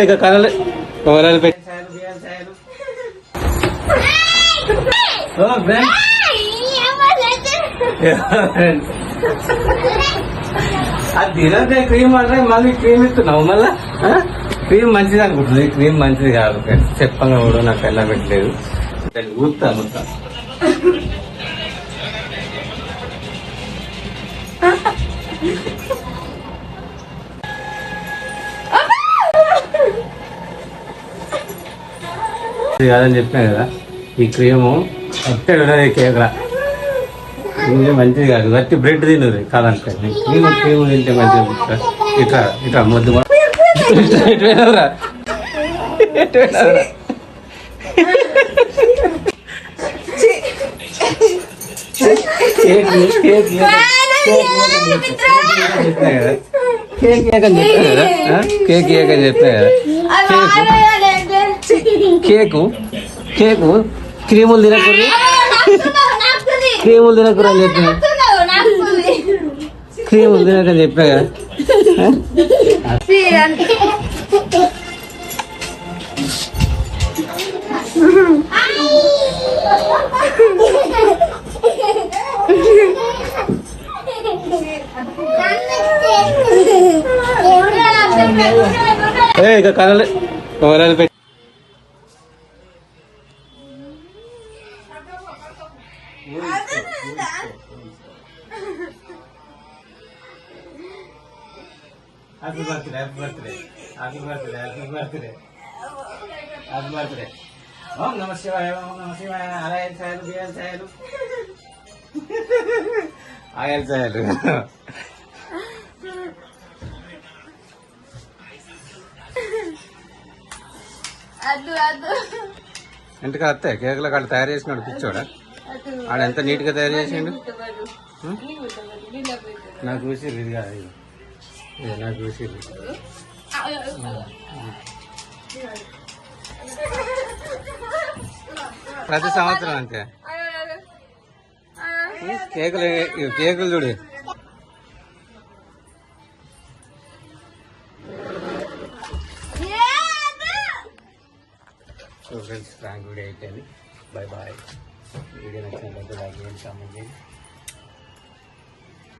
ఇక కలలు కూరలు పెట్టి అది తినదే క్రీమ్ అంటే మళ్ళీ క్రీమ్ ఇస్తున్నావు మళ్ళా క్రీమ్ మంచిది అనుకుంటుంది. క్రీమ్ మంచిది కాదు చెప్పంగా కూడా నాకు ఎలా పెట్టలేదు ఊతా మొత్తం. కాదని చెప్పినా కదా ఈ క్రీము అట్టే ఉండదు కేకల ఇది మంచిది కాదు. గట్టి బ్రెడ్ తినదు కాదంటే క్రీమ్ క్రీమ్ తింటే మంచిగా ఇట్లా ఇట్లా మొద్దు ఎటువైనవరా ఎటువైనవరా కేక్ కేక్ చెప్పినా కదా కేక్ కేక్ అని చెప్పినా కదా కేక్ కేక్ అని చెప్పినా కదా కేకు కేకు క్రీములు తినకూడదు క్రీములు తినకూడదు అని చెప్పిన క్రీములు తినకని చెప్పా కదా. ఇక కలలు కూరలు పెట్టి happy birthday happy birthday happy birthday happy birthday happy birthday. ఓం నమ శివాయ ఓం నమ శివాయ. ఆలయాలు సాయలు బియ్యాలు సాయలు ఆయాలు సాయలు ఇంటికి వస్తే కేకులో కాళ్ళు తయారు చేసినాడు పిచ్చోడా ఆడ ఎంత నీట్ గా తయారు చేసిండు. నాకు చూసి ఇది కాదు ఇది నాకు చూసి ప్రతి సంవత్సరం అంతే కేకులు కేకులు చూడు. సో ఫ్రెండ్స్ ప్రాంక్ వీడియో అయిపోయింది. Bye bye. వీడియో నచ్చినట్లయితే లైక్ చేయండి, కామెంట్ చేయండి.